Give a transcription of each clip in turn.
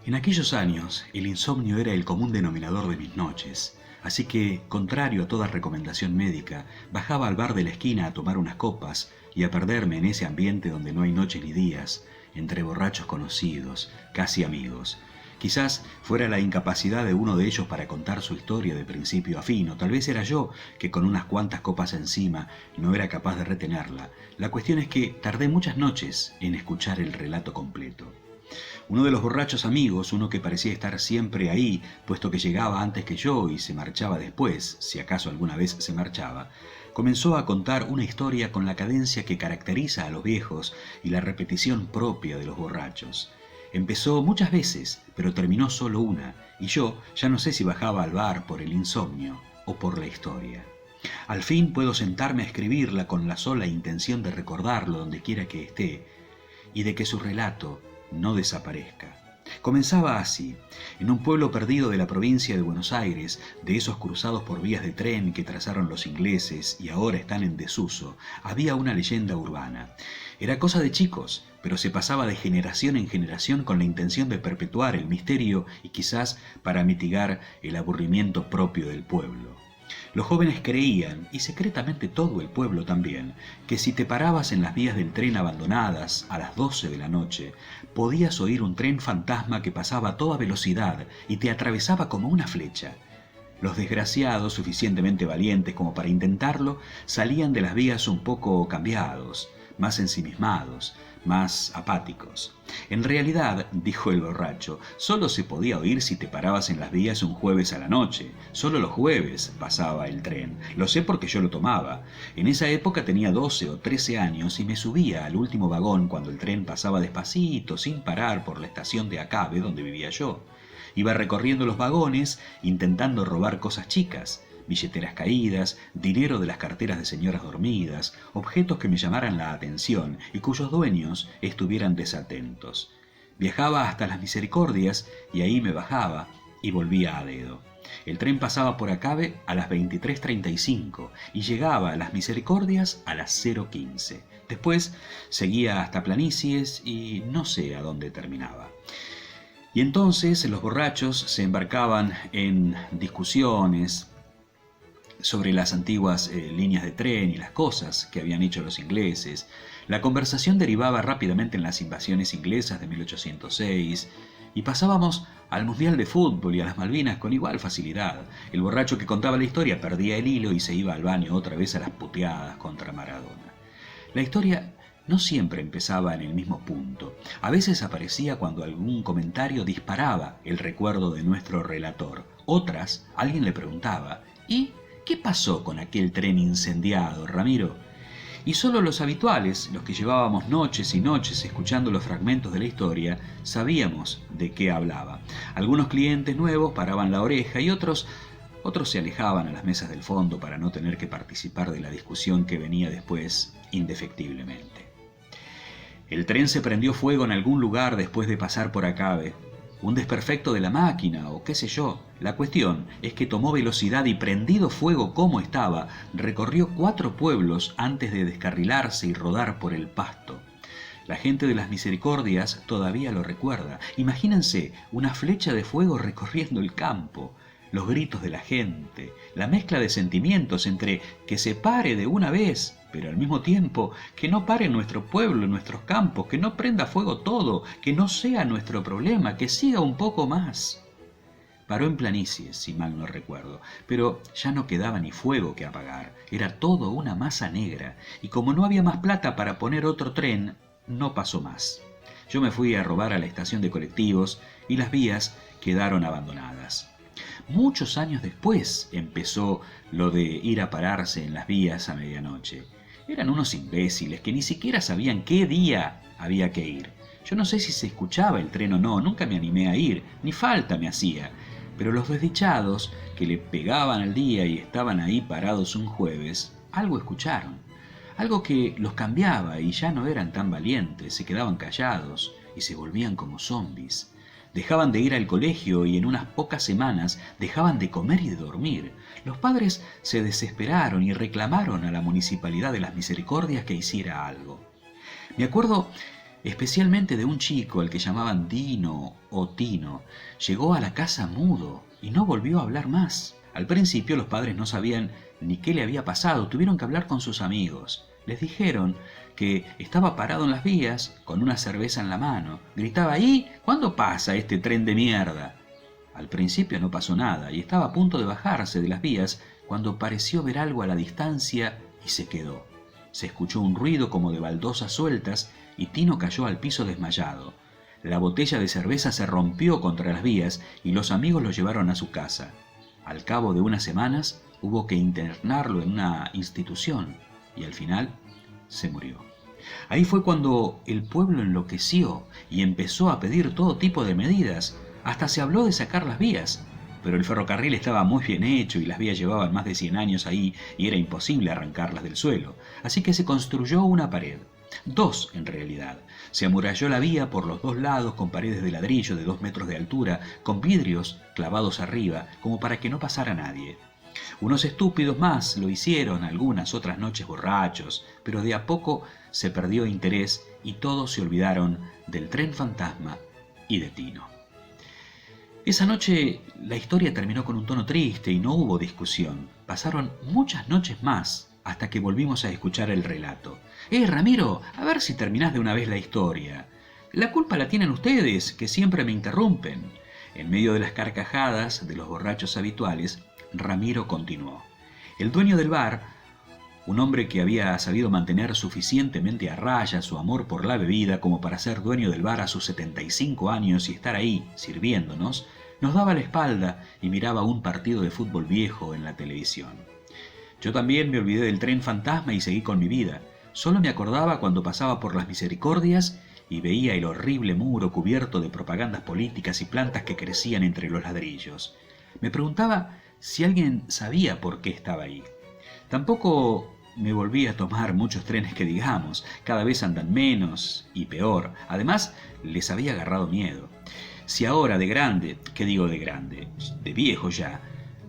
En aquellos años, el insomnio era el común denominador de mis noches, así que, contrario a toda recomendación médica, bajaba al bar de la esquina a tomar unas copas y a perderme en ese ambiente donde no hay noches ni días, entre borrachos conocidos, casi amigos. Quizás fuera la incapacidad de uno de ellos para contar su historia de principio a fin, o tal vez era yo, que con unas cuantas copas encima no era capaz de retenerla. La cuestión es que tardé muchas noches en escuchar el relato completo. Uno de los borrachos amigos, uno que parecía estar siempre ahí, puesto que llegaba antes que yo y se marchaba después, si acaso alguna vez se marchaba, comenzó a contar una historia con la cadencia que caracteriza a los viejos y la repetición propia de los borrachos. Empezó muchas veces, pero terminó solo una, y yo ya no sé si bajaba al bar por el insomnio o por la historia. Al fin puedo sentarme a escribirla con la sola intención de recordarlo donde quiera que esté, y de que su relato no desaparezca. Comenzaba así: en un pueblo perdido de la provincia de Buenos Aires, de esos cruzados por vías de tren que trazaron los ingleses y ahora están en desuso, había una leyenda urbana. Era cosa de chicos, pero se pasaba de generación en generación con la intención de perpetuar el misterio y quizás para mitigar el aburrimiento propio del pueblo. Los jóvenes creían, y secretamente todo el pueblo también, que si te parabas en las vías del tren abandonadas a las 12 de la noche, podías oír un tren fantasma que pasaba a toda velocidad y te atravesaba como una flecha. Los desgraciados, suficientemente valientes como para intentarlo, salían de las vías un poco cambiados, más ensimismados, más apáticos. En realidad, dijo el borracho, solo se podía oír si te parabas en las vías un jueves a la noche. Solo los jueves pasaba el tren. Lo sé porque yo lo tomaba. En esa época tenía 12 o 13 años y me subía al último vagón cuando el tren pasaba despacito, sin parar, por la estación de Acabe, donde vivía yo. Iba recorriendo los vagones, intentando robar cosas chicas: billeteras caídas, dinero de las carteras de señoras dormidas, objetos que me llamaran la atención y cuyos dueños estuvieran desatentos. Viajaba hasta las Misericordias y ahí me bajaba y volvía a dedo. El tren pasaba por Acabe a las 23:35 y llegaba a las Misericordias a las 0:15. Después seguía hasta Planicies y no sé a dónde terminaba. Y entonces los borrachos se embarcaban en discusiones sobre las antiguas líneas de tren y las cosas que habían hecho los ingleses. La conversación derivaba rápidamente en las invasiones inglesas de 1806 y pasábamos al Mundial de Fútbol y a las Malvinas con igual facilidad. El borracho que contaba la historia perdía el hilo y se iba al baño otra vez a las puteadas contra Maradona. La historia no siempre empezaba en el mismo punto. A veces aparecía cuando algún comentario disparaba el recuerdo de nuestro relator. Otras, alguien le preguntaba: ¿y qué pasó con aquel tren incendiado, Ramiro? Y solo los habituales, los que llevábamos noches y noches escuchando los fragmentos de la historia, sabíamos de qué hablaba. Algunos clientes nuevos paraban la oreja y otros se alejaban a las mesas del fondo para no tener que participar de la discusión que venía después indefectiblemente. El tren se prendió fuego en algún lugar después de pasar por Acabe. Un desperfecto de la máquina o qué sé yo. La cuestión es que tomó velocidad y, prendido fuego como estaba, recorrió 4 pueblos antes de descarrilarse y rodar por el pasto. La gente de las Misericordias todavía lo recuerda. Imagínense una flecha de fuego recorriendo el campo. Los gritos de la gente, la mezcla de sentimientos entre que se pare de una vez, pero al mismo tiempo que no pare en nuestro pueblo, en nuestros campos, que no prenda fuego todo, que no sea nuestro problema, que siga un poco más. Paró en Planicies, si mal no recuerdo, pero ya no quedaba ni fuego que apagar, era todo una masa negra, y como no había más plata para poner otro tren, no pasó más. Yo me fui a robar a la estación de colectivos y las vías quedaron abandonadas. Muchos años después empezó lo de ir a pararse en las vías a medianoche. Eran unos imbéciles que ni siquiera sabían qué día había que ir. Yo no sé si se escuchaba el tren o no, nunca me animé a ir, ni falta me hacía. Pero los desdichados que le pegaban al día y estaban ahí parados un jueves, algo escucharon. Algo que los cambiaba y ya no eran tan valientes, se quedaban callados y se volvían como zombis. Dejaban de ir al colegio y en unas pocas semanas dejaban de comer y de dormir. Los padres se desesperaron y reclamaron a la Municipalidad de las Misericordias que hiciera algo. Me acuerdo especialmente de un chico al que llamaban Dino o Tino. Llegó a la casa mudo y no volvió a hablar más. Al principio los padres no sabían ni qué le había pasado, tuvieron que hablar con sus amigos. Les dijeron que estaba parado en las vías con una cerveza en la mano. Gritaba: ¿y cuándo pasa este tren de mierda? Al principio no pasó nada y estaba a punto de bajarse de las vías cuando pareció ver algo a la distancia y se quedó. Se escuchó un ruido como de baldosas sueltas y Tino cayó al piso desmayado. La botella de cerveza se rompió contra las vías y los amigos lo llevaron a su casa. Al cabo de unas semanas hubo que internarlo en una institución y al final se murió. Ahí fue cuando el pueblo enloqueció y empezó a pedir todo tipo de medidas. Hasta se habló de sacar las vías, pero el ferrocarril estaba muy bien hecho y las vías llevaban más de 100 años ahí y era imposible arrancarlas del suelo. Así que se construyó una pared. Dos, en realidad. Se amuralló la vía por los dos lados con paredes de ladrillo de 2 metros de altura, con vidrios clavados arriba, como para que no pasara nadie. Unos estúpidos más lo hicieron algunas otras noches borrachos, pero de a poco se perdió interés y todos se olvidaron del tren fantasma y de Tino. Esa noche la historia terminó con un tono triste y no hubo discusión. Pasaron muchas noches más hasta que volvimos a escuchar el relato. Ramiro, a ver si terminás de una vez la historia. La culpa la tienen ustedes, que siempre me interrumpen. En medio de las carcajadas de los borrachos habituales, Ramiro continuó. El dueño del bar, un hombre que había sabido mantener suficientemente a raya su amor por la bebida como para ser dueño del bar a sus 75 años y estar ahí sirviéndonos, nos daba la espalda y miraba un partido de fútbol viejo en la televisión. Yo también me olvidé del tren fantasma y seguí con mi vida. Solo me acordaba cuando pasaba por las Misericordias y veía el horrible muro cubierto de propagandas políticas y plantas que crecían entre los ladrillos. Me preguntaba si alguien sabía por qué estaba ahí. Tampoco me volví a tomar muchos trenes que digamos, cada vez andan menos y peor. Además, les había agarrado miedo. Si ahora de grande, ¿qué digo de grande? De viejo ya,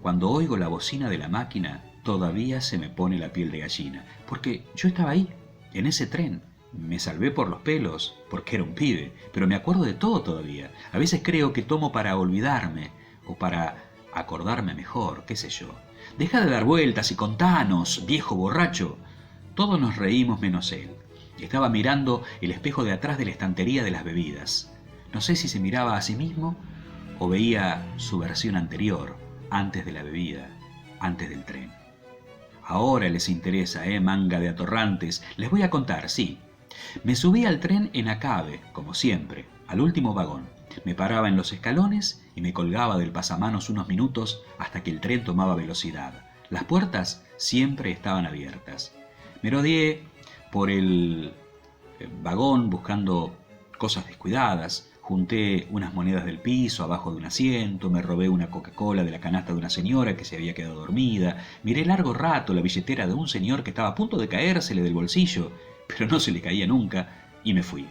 cuando oigo la bocina de la máquina, todavía se me pone la piel de gallina, porque yo estaba ahí, en ese tren. Me salvé por los pelos, porque era un pibe, pero me acuerdo de todo todavía. A veces creo que tomo para olvidarme, o para acordarme mejor, qué sé yo. Deja de dar vueltas y contanos, viejo borracho. Todos nos reímos menos él. Estaba mirando el espejo de atrás de la estantería de las bebidas. No sé si se miraba a sí mismo o veía su versión anterior, antes de la bebida, antes del tren. Ahora les interesa, manga de atorrantes. Les voy a contar, sí. Me subí al tren en Acabe, como siempre, al último vagón. Me paraba en los escalones y me colgaba del pasamanos unos minutos hasta que el tren tomaba velocidad. Las puertas siempre estaban abiertas. Me rodeé por el vagón buscando cosas descuidadas. Junté unas monedas del piso abajo de un asiento, me robé una Coca-Cola de la canasta de una señora que se había quedado dormida, miré largo rato la billetera de un señor que estaba a punto de caérsele del bolsillo, pero no se le caía nunca, y me fui.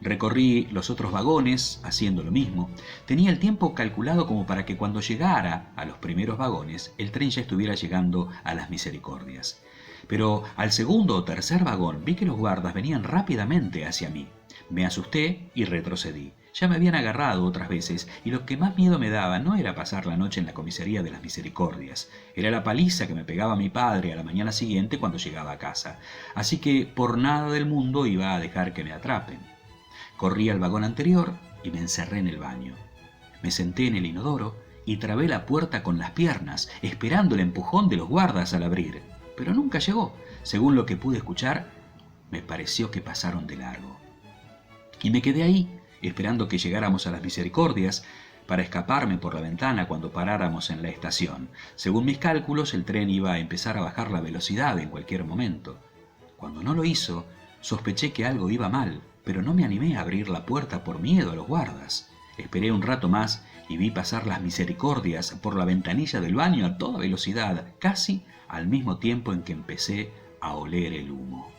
Recorrí los otros vagones haciendo lo mismo. Tenía el tiempo calculado como para que cuando llegara a los primeros vagones, el tren ya estuviera llegando a las Misericordias. Pero al segundo o tercer vagón vi que los guardas venían rápidamente hacia mí. Me asusté y retrocedí. Ya me habían agarrado otras veces y lo que más miedo me daba no era pasar la noche en la comisaría de las Misericordias. Era la paliza que me pegaba mi padre a la mañana siguiente cuando llegaba a casa. Así que por nada del mundo iba a dejar que me atrapen. Corrí al vagón anterior y me encerré en el baño. Me senté en el inodoro y trabé la puerta con las piernas, esperando el empujón de los guardas al abrir. Pero nunca llegó. Según lo que pude escuchar, me pareció que pasaron de largo. Y me quedé ahí, esperando que llegáramos a las Misericordias para escaparme por la ventana cuando paráramos en la estación. Según mis cálculos, el tren iba a empezar a bajar la velocidad en cualquier momento. Cuando no lo hizo, sospeché que algo iba mal, pero no me animé a abrir la puerta por miedo a los guardas. Esperé un rato más y vi pasar las Misericordias por la ventanilla del baño a toda velocidad, casi al mismo tiempo en que empecé a oler el humo.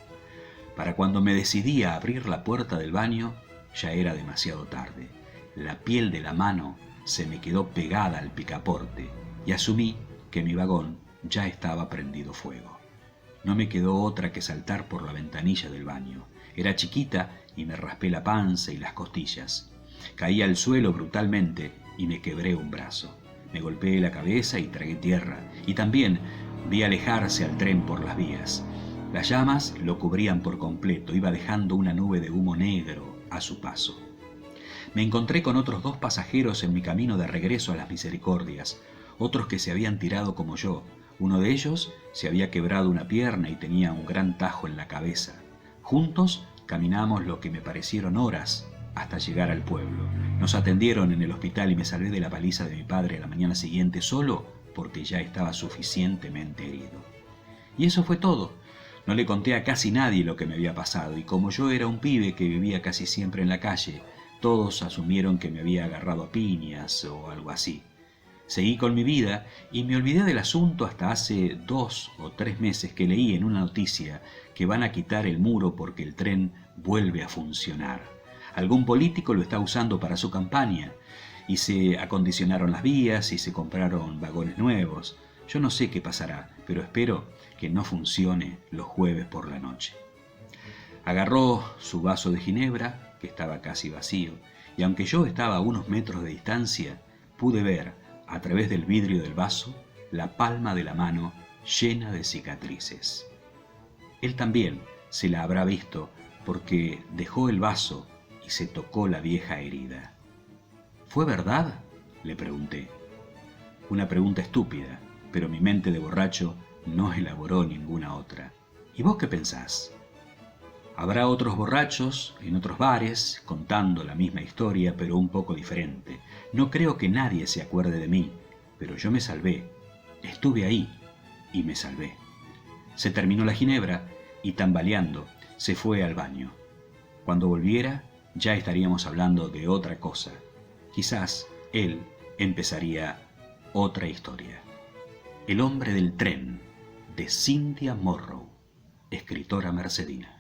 Para cuando me decidí a abrir la puerta del baño, ya era demasiado tarde. La piel de la mano se me quedó pegada al picaporte y asumí que mi vagón ya estaba prendido fuego. No me quedó otra que saltar por la ventanilla del baño. Era chiquita y me raspé la panza y las costillas. Caí al suelo brutalmente y me quebré un brazo. Me golpeé la cabeza y tragué tierra, y también vi alejarse al tren por las vías. Las llamas lo cubrían por completo, iba dejando una nube de humo negro a su paso. Me encontré con otros 2 pasajeros en mi camino de regreso a las Misericordias, otros que se habían tirado como yo. Uno de ellos se había quebrado una pierna y tenía un gran tajo en la cabeza. Juntos caminamos lo que me parecieron horas hasta llegar al pueblo. Nos atendieron en el hospital y me salvé de la paliza de mi padre a la mañana siguiente solo porque ya estaba suficientemente herido. Y eso fue todo. No le conté a casi nadie lo que me había pasado, y como yo era un pibe que vivía casi siempre en la calle, todos asumieron que me había agarrado a piñas o algo así. Seguí con mi vida y me olvidé del asunto hasta hace 2 o 3 meses que leí en una noticia que van a quitar el muro porque el tren vuelve a funcionar. Algún político lo está usando para su campaña y se acondicionaron las vías y se compraron vagones nuevos. Yo no sé qué pasará, pero espero que no funcione los jueves por la noche. Agarró su vaso de ginebra, que estaba casi vacío, y aunque yo estaba a unos metros de distancia, pude ver, a través del vidrio del vaso, la palma de la mano llena de cicatrices. Él también se la habrá visto porque dejó el vaso y se tocó la vieja herida. ¿Fue verdad?, le pregunté. Una pregunta estúpida, pero mi mente de borracho no elaboró ninguna otra. ¿Y vos qué pensás? Habrá otros borrachos en otros bares contando la misma historia, pero un poco diferente. No creo que nadie se acuerde de mí, pero yo me salvé. Estuve ahí y me salvé. Se terminó la ginebra y tambaleando se fue al baño. Cuando volviera ya estaríamos hablando de otra cosa. Quizás él empezaría otra historia. El hombre del tren, de Cynthia Morrow, escritora mercedina.